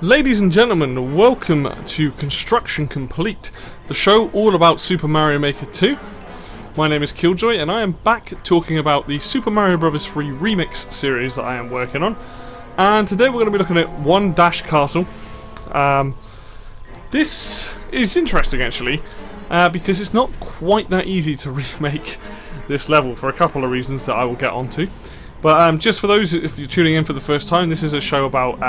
Ladies and gentlemen, welcome to Construction Complete, the show all about Super Mario Maker 2. My name is Killjoy and I am back talking about the Super Mario Bros. 3 Remix series that I am working on. And today we're going to be looking at One Dash Castle. This is interesting actually, because it's not quite that easy to remake this level for a couple of reasons that I will get onto. But just for those, if you're tuning in for the first time, this is a show about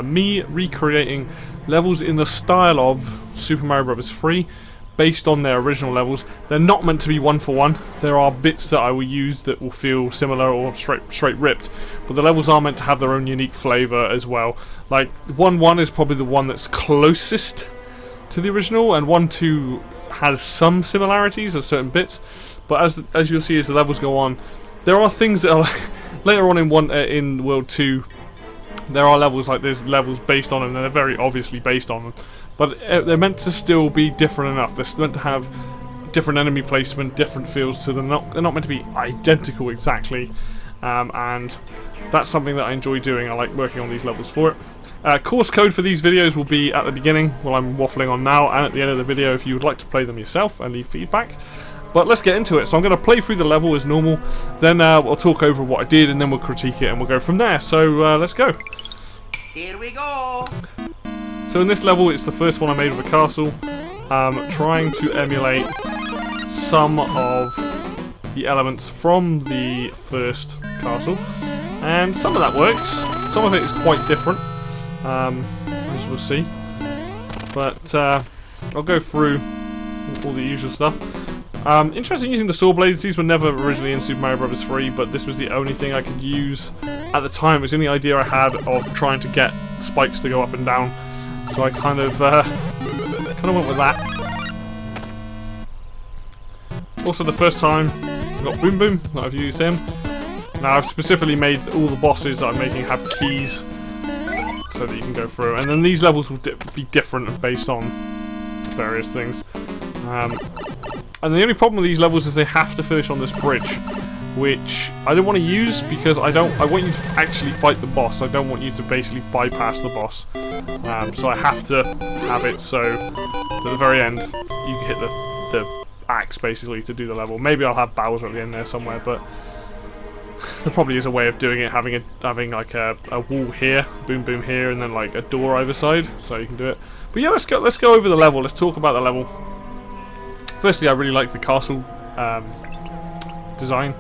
me recreating levels in the style of Super Mario Bros. 3 based on their original levels. They're not meant to be one for one. There are bits that I will use that will feel similar or straight ripped, but the levels are meant to have their own unique flavour as well. Like 1-1 is probably the one that's closest to the original, and 1-2 has some similarities of certain bits, but as you'll see as the levels go on, there are things that are later on in World 2. There are levels like there's levels based on them, and they're very obviously based on them, but they're meant to still be different enough. They're meant to have different enemy placement, different feels to them. They're not meant to be identical exactly, and that's something that I enjoy doing. I like working on these levels for it. Course code for these videos will be at the beginning, while I'm waffling on now, and at the end of the video if you would like to play them yourself and leave feedback. But let's get into it. So I'm going to play through the level as normal, then we'll talk over what I did, and then we'll critique it, and we'll go from there. So let's go. Here we go. So in this level, it's the first one I made with a castle, trying to emulate some of the elements from the first castle, and some of that works. Some of it is quite different, as we'll see. But I'll go through all the usual stuff. Interesting using the saw blades. These were never originally in Super Mario Bros. 3, but this was the only thing I could use at the time. It was the only idea I had of trying to get spikes to go up and down, so I kind of went with that. Also, the first time I got Boom Boom, that I've used him. Now I've specifically made all the bosses that I'm making have keys, so that you can go through. And then these levels will be different based on various things. And the only problem with these levels is they have to finish on this bridge, which I don't want to use because I want you to actually fight the boss. I don't want you to basically bypass the boss. So I have to have it so at the very end you can hit the axe basically to do the level. Maybe I'll have Bowser at the end there somewhere, but there probably is a way of doing it, having like a wall here, Boom Boom here, and then like a door either side, so you can do it. But yeah, let's go over the level. Let's talk about the level. Firstly, I really like the castle design.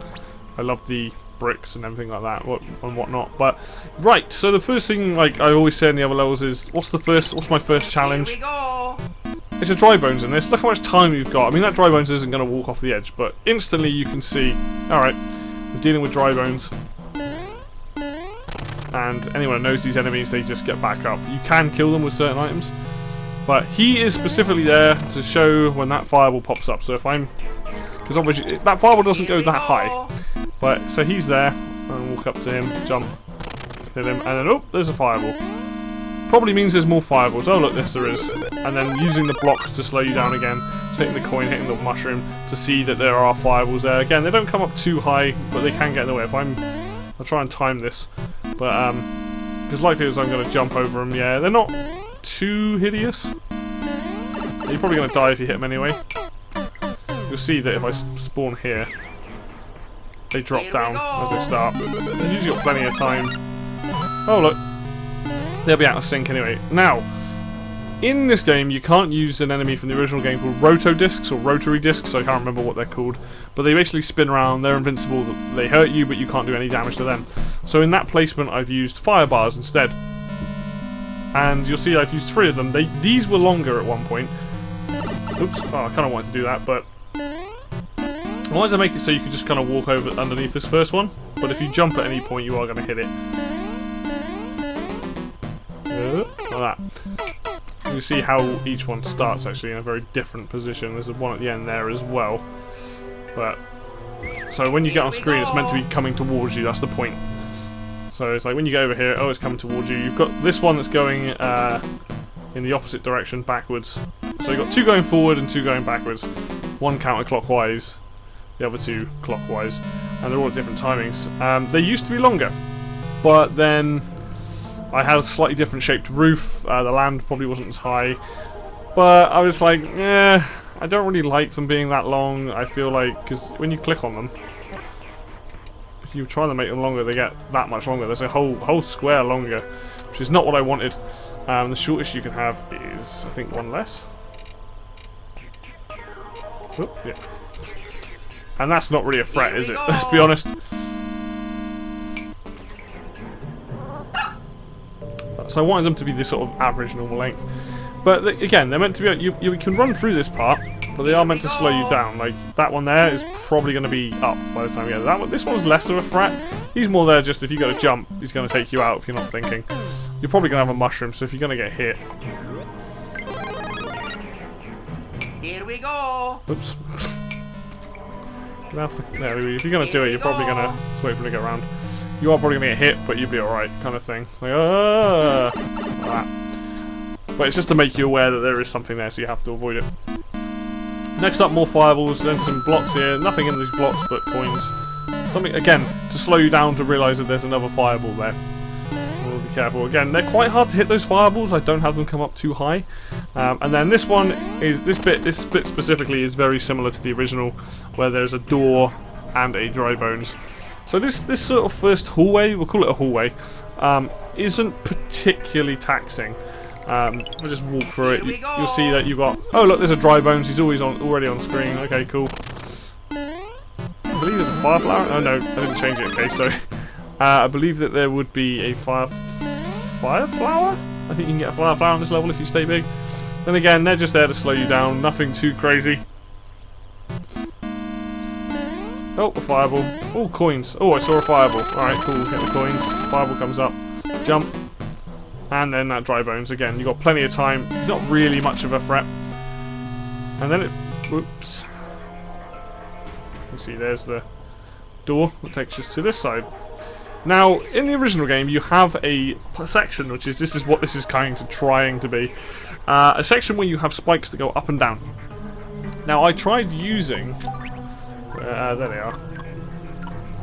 I love the bricks and everything like that and whatnot. But right, so the first thing, like I always say in the other levels, is what's my first challenge? Here we go. It's a dry bones in this. Look how much time you've got. I mean, that dry bones isn't going to walk off the edge, but instantly you can see. All right, we're dealing with dry bones, and anyone who knows these enemies, they just get back up. You can kill them with certain items. But he is specifically there to show when that fireball pops up. So if because obviously that fireball doesn't go that high, but so he's there, and walk up to him, jump, hit him, and then oh, there's a fireball. Probably means there's more fireballs. Oh look, yes there is. And then using the blocks to slow you down again, taking the coin, hitting the mushroom to see that there are fireballs there. Again, they don't come up too high, but they can get in the way. I'll try and time this, but because likely as I'm going to jump over them. Yeah, they're not too hideous. You're probably going to die if you hit them anyway. You'll see that if I spawn here, they drop down as they start. You've usually got plenty of time. Oh look, they'll be out of sync anyway. Now, in this game you can't use an enemy from the original game called Roto Discs or Rotary Discs, I can't remember what they're called, but they basically spin around, they're invincible, they hurt you but you can't do any damage to them. So in that placement I've used fire bars instead. And you'll see I've used 3 of them. These were longer at one point. Oops, oh, I kind of wanted to do that, but I wanted to make it so you could just kind of walk over underneath this first one, but if you jump at any point you are going to hit it. Like that. You see how each one starts actually in a very different position. There's one at the end there as well. But so when you get on screen it's meant to be coming towards you, that's the point. So it's like when you go over here, oh, it's coming towards you. You've got this one that's going in the opposite direction, backwards. So you've got 2 going forward and 2 going backwards. One counterclockwise, the other 2 clockwise. and they're all at different timings. They used to be longer, but then I had a slightly different shaped roof. The land probably wasn't as high, but I was like, I don't really like them being that long. I feel like, because when you click on them, if you try to make them longer, they get that much longer. There's a whole square longer, which is not what I wanted. The shortest you can have is, I think, one less. Oh, yeah. And that's not really a threat, is it? Let's be honest. So I wanted them to be this sort of average normal length. But again, they're meant to be. You can run through this part, but they are meant to slow you down. Like that one there is probably going to be up by the time you get that one. This one's less of a threat. He's more there just if you got to jump, he's going to take you out if you're not thinking. You're probably going to have a mushroom, so if you're going to get hit. Here we go. Oops. If you're going to do it, you're probably going to just wait for him to get around. You are probably going to get hit, but you'll be alright, kind of thing. Like, like that. But it's just to make you aware that there is something there, so you have to avoid it. Next up, more fireballs, then some blocks here. Nothing in these blocks but coins. Something, again, to slow you down to realise that there's another fireball there. We'll be careful. Again, they're quite hard to hit those fireballs. I don't have them come up too high. And then this one is, this bit specifically is very similar to the original, where there's a door and a dry bones. So this sort of first hallway, we'll call it a hallway, isn't particularly taxing. We'll just walk through it. You'll see that you've got. Oh look, there's a dry bones. He's already on screen. Okay, cool. I believe there's a fire flower. Oh no, I didn't change it. Okay, so I believe that there would be a fire flower. I think you can get a fire flower on this level if you stay big. Then again, they're just there to slow you down. Nothing too crazy. Oh, a fireball. Oh, coins. Oh, I saw a fireball. Alright, cool. Get the coins. Fireball comes up. Jump. And then that dry bones again. You've got plenty of time. It's not really much of a threat. And then it... Whoops. You see, there's the door that takes us to this side. Now, in the original game, you have a section, which is... This is what this is kind of trying to be. A section where you have spikes that go up and down. Now, I tried using... there they are.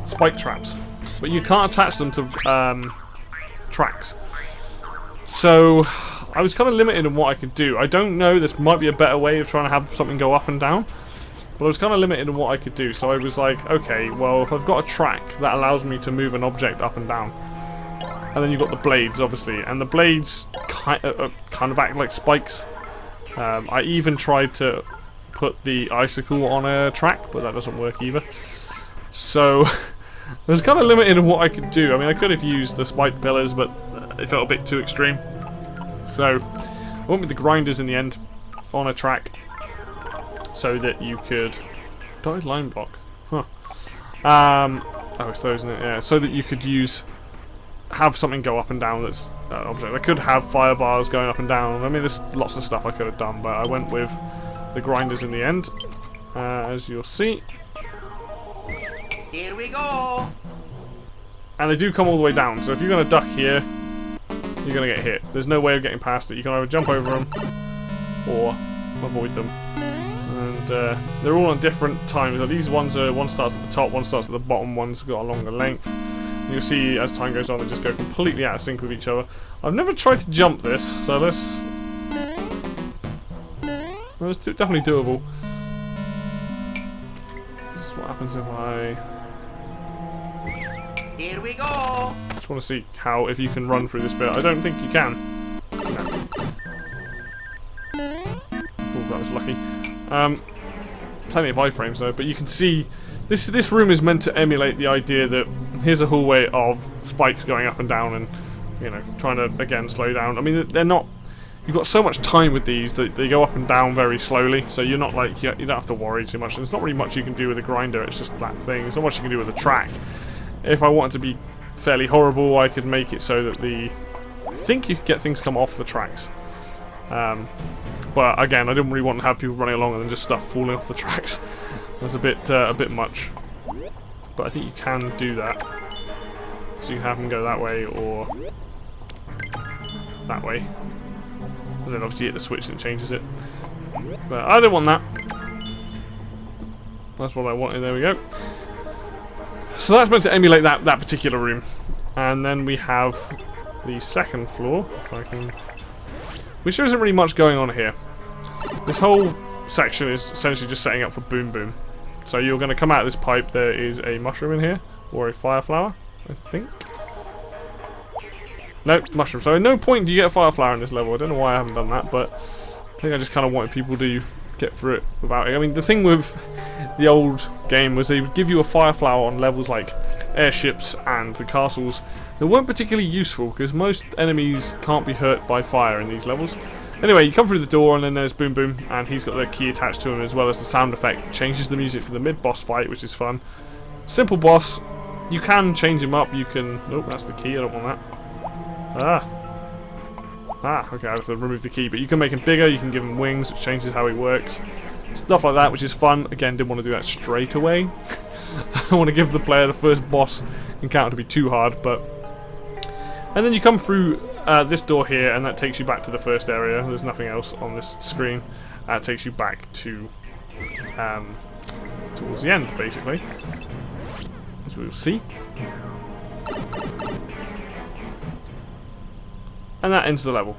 Spike traps. But you can't attach them to tracks. So I was kind of limited in what I could do. I don't know, this might be a better way of trying to have something go up and down. But I was kind of limited in what I could do. So I was like, okay, well, if I've got a track that allows me to move an object up and down. And then you've got the blades, obviously. And the blades kind of act like spikes. I even tried to put the icicle on a track, but that doesn't work either. So I was kind of limited in what I could do. I mean, I could have used the spike pillars, but it felt a bit too extreme. So I went with the grinders in the end on a track, so that you could dotted line block. Huh. Oh, it's those, isn't it? Yeah. So that you could have something go up and down. That's an object. I could have fire bars going up and down. I mean, there's lots of stuff I could have done, but I went with the grinders in the end, as you'll see. Here we go. And they do come all the way down, so if you're going to duck here, you're going to get hit. There's no way of getting past it. You can either jump over them or avoid them. And they're all on different times. So these ones are, one starts at the top, one starts at the bottom, one's got a longer length. And you'll see as time goes on they just go completely out of sync with each other. I've never tried to jump this, so let's... Well, it's definitely doable. This is what happens if I... Here we go. Just want to see how, if you can run through this bit. I don't think you can. No. Oh, that was lucky. Plenty of iframes though, but you can see this room is meant to emulate the idea that here's a hallway of spikes going up and down, and you know, trying to again slow down. I mean, they're not. You've got so much time with these that they go up and down very slowly, so you're not like you don't have to worry too much. There's not really much you can do with a grinder. It's just that thing. There's not much you can do with a track. If I wanted to be fairly horrible, I could make it so that I think you could get things come off the tracks. But again, I didn't really want to have people running along and then just stuff falling off the tracks. That's a bit much. But I think you can do that. So you can have them go that way or that way. And then obviously hit the switch and it changes it. But I don't want that. That's what I wanted, there we go. So that's meant to emulate that particular room. And then we have the second floor, if I can, which there isn't really much going on here. This whole section is essentially just setting up for Boom Boom. So you're going to come out of this pipe, there is a mushroom in here, or a fire flower, I think. Nope, mushroom. So at no point do you get a fire flower in this level. I don't know why I haven't done that, but I think I just kind of wanted people to get through it without it. I mean, the thing with the old game was they would give you a fire flower on levels like airships and the castles that weren't particularly useful because most enemies can't be hurt by fire in these levels. Anyway, you come through the door and then there's Boom Boom, and he's got the key attached to him as well as the sound effect that changes the music for the mid-boss fight, which is fun. Simple boss. You can change him up. You can... Nope, that's the key. I don't want that. Okay, I have to remove the key. But you can make him bigger. You can give him wings, which changes how he works. Stuff like that, which is fun. Again, didn't want to do that straight away. I don't want to give the player the first boss encounter to be too hard, but... And then you come through this door here, and that takes you back to the first area. There's nothing else on this screen. It takes you back to towards the end, basically, as we'll see. And that ends the level.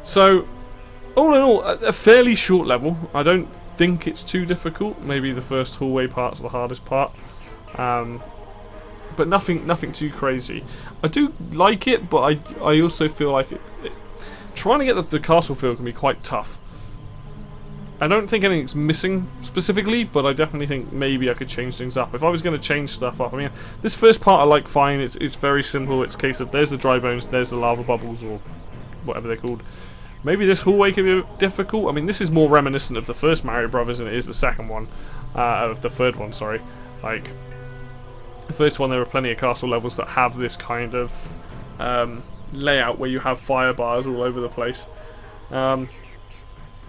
So, all in all, a fairly short level. I don't think it's too difficult. Maybe the first hallway part's the hardest part. But nothing too crazy. I do like it, but I also feel like trying to get the castle feel can be quite tough. I don't think anything's missing specifically, but I definitely think maybe I could change things up. If I was going to change stuff up, I mean, this first part I like fine. It's very simple. It's a case of there's the dry bones, there's the lava bubbles, or whatever they're called. Maybe this hallway could be a bit difficult. I mean, this is more reminiscent of the first Mario Brothers than it is the second one, of the third one, sorry. Like, the first one, there are plenty of castle levels that have this kind of layout where you have fire bars all over the place.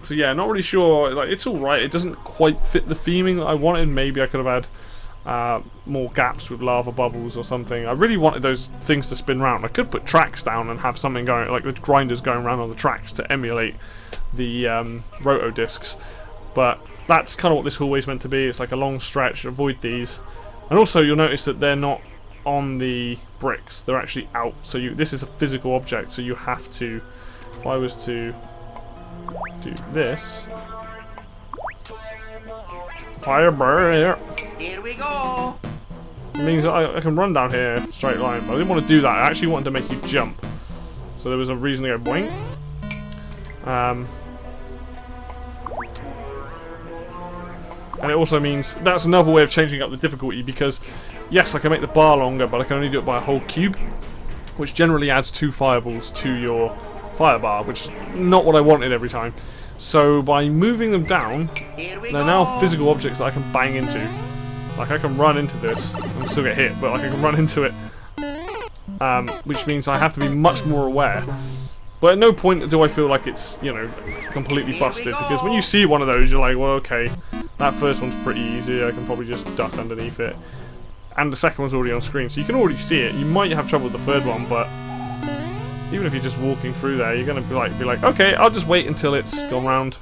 So yeah, not really sure. Like, it's all right. It doesn't quite fit the theming that I wanted. Maybe I could have had more gaps with lava bubbles or something. I really wanted those things to spin round. I could put tracks down and have something going, like the grinders going around on the tracks to emulate the roto discs. But that's kind of what this hallway's meant to be. It's like a long stretch. Avoid these. And also, you'll notice that they're not on the bricks. They're actually out. So this is a physical object. So you have to. If I was to do this, fire barrier. Here we go. It means I can run down here straight line, but I didn't want to do that. I actually wanted to make you jump. So there was a reason to go boing. And it also means that's another way of changing up the difficulty because, yes, I can make the bar longer, but I can only do it by a whole cube, which generally adds 2 fireballs to your fire bar, which is not what I wanted every time. So by moving them down, they're now physical objects that I can bang into. Like, I can run into this and still get hit, but like, I can run into it, which means I have to be much more aware. But at no point do I feel like it's, you know, completely busted, because when you see one of those, you're like, well, okay, that first one's pretty easy, I can probably just duck underneath it. And the second one's already on screen, so you can already see it. You might have trouble with the third one, but even if you're just walking through there, you're going to be like, okay, I'll just wait until it's gone round.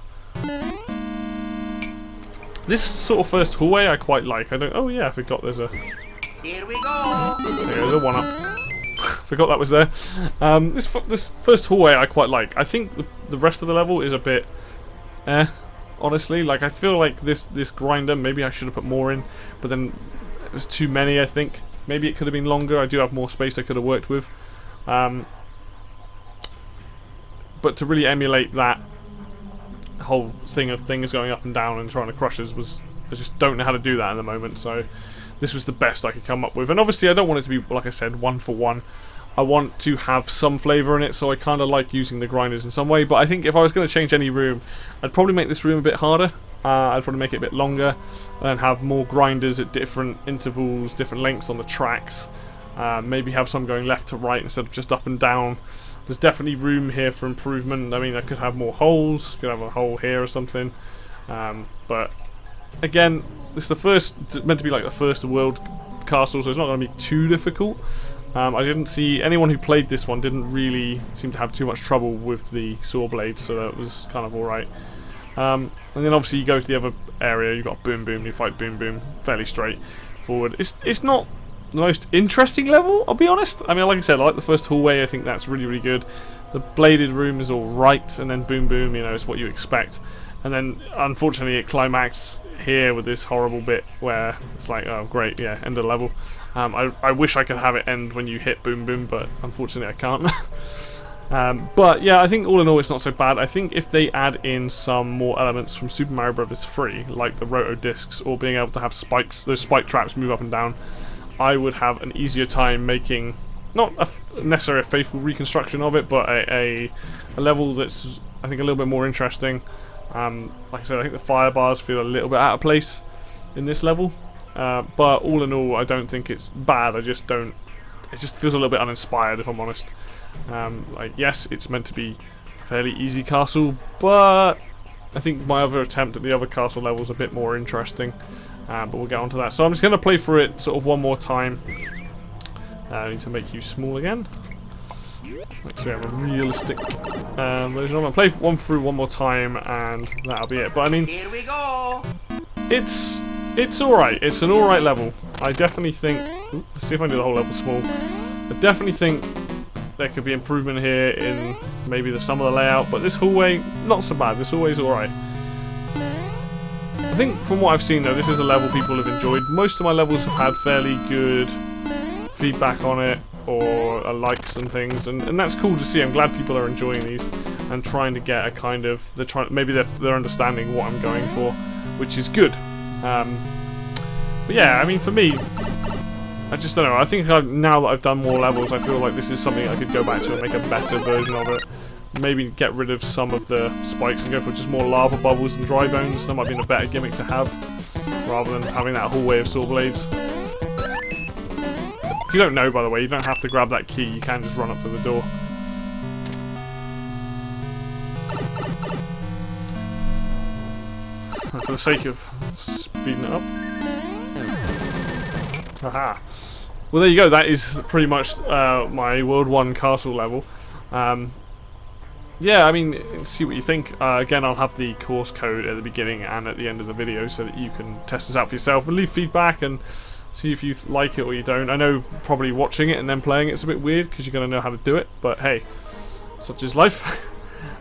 This sort of first hallway I quite like. Oh yeah, I forgot there's a... Here we go. There's a 1-up. Forgot that was there. This first hallway I quite like. I think the rest of the level is a bit honestly. Like, I feel like this grinder, maybe I should have put more in, but then it was too many, I think. Maybe it could have been longer. I do have more space I could have worked with. But to really emulate that whole thing of things going up and down and trying to crush us I just don't know how to do that at the moment, so this was the best I could come up with. And obviously I don't want it to be, like I said, 1 for 1. I want to have some flavour in it, so I kind of like using the grinders in some way. But I think if I was going to change any room, I'd probably make this room a bit harder. I'd probably make it a bit longer and have more grinders at different intervals, different lengths on the tracks. Maybe have some going left to right instead of just up and down. There's definitely room here for improvement. I mean, I could have more holes, could have a hole here or something. But again, this is meant to be like the first world castle, so it's not going to be too difficult. I didn't see anyone who played this one didn't really seem to have too much trouble with the saw blade, so that was kind of alright. And then obviously you go to the other area, you've got Boom Boom, you fight Boom Boom, fairly straightforward. It's not the most interesting level, I'll be honest. I mean, like I said, I like the first hallway. I think that's really, really good. The bladed room is all right, and then boom, boom, you know, it's what you expect. And then, unfortunately, it climaxed here with this horrible bit where it's like, oh, great, yeah, end of the level. I wish I could have it end when you hit boom, boom, but unfortunately, I can't. But yeah, I think all in all, it's not so bad. I think if they add in some more elements from Super Mario Bros. 3, like the roto discs or being able to have spikes, those spike traps move up and down, I would have an easier time making not necessarily a faithful reconstruction of it, but a level that's, I think, a little bit more interesting. Like I said, I think the fire bars feel a little bit out of place in this level, but all in all, I don't think it's bad. I just don't. It just feels a little bit uninspired, if I'm honest. Like, yes, it's meant to be a fairly easy castle, but I think my other attempt at the other castle level is a bit more interesting. But we'll get onto that. So I'm just going to play for it sort of one more time. I need to make you small again. So we have a realistic version. I'm going to play one through one more time, and that'll be it. But I mean, Here we go. it's alright. It's an alright level. I definitely think. Let's see if I can do the whole level small. I definitely think there could be improvement here in maybe some of the layout, but this hallway, not so bad. This hallway's alright. I think from what I've seen though, this is a level people have enjoyed. Most of my levels have had fairly good feedback on it, or likes and things, and that's cool to see. I'm glad people are enjoying these and trying to get a kind of, maybe they're understanding what I'm going for, which is good. But yeah, I mean, for me, I just don't know. I think now that I've done more levels, I feel like this is something I could go back to and make a better version of it. Maybe get rid of some of the spikes and go for just more lava bubbles and dry bones. That might be a better gimmick to have, rather than having that hallway of saw blades. If you don't know, by the way, you don't have to grab that key. You can just run up to the door. And for the sake of speeding it up. Haha. Well, there you go. That is pretty much my World 1 castle level. Yeah, I mean, see what you think. Again, I'll have the course code at the beginning and at the end of the video so that you can test this out for yourself and leave feedback and see if you like it or you don't. I know probably watching it and then playing it's a bit weird because you're going to know how to do it, but hey, such is life.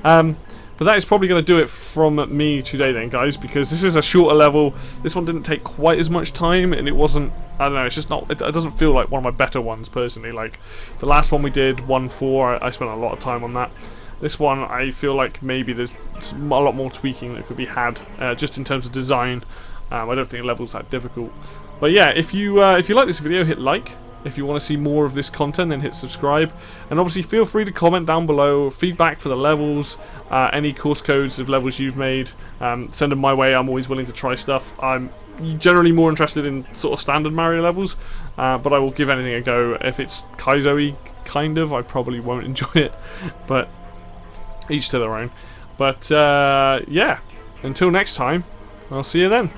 But that is probably going to do it from me today then, guys, because this is a shorter level. This one didn't take quite as much time, and it wasn't, I don't know, it's just not, it doesn't feel like one of my better ones, personally. Like, the last one we did, 1-4, I spent a lot of time on that. This one, I feel like maybe there's a lot more tweaking that could be had, just in terms of design. I don't think the level's that difficult. But yeah, if you like this video, hit like. If you want to see more of this content, then hit subscribe. And obviously feel free to comment down below, feedback for the levels, any course codes of levels you've made. Send them my way, I'm always willing to try stuff. I'm generally more interested in sort of standard Mario levels, but I will give anything a go. If it's Kaizo-y, kind of, I probably won't enjoy it. But each to their own. But yeah, until next time, I'll see you then.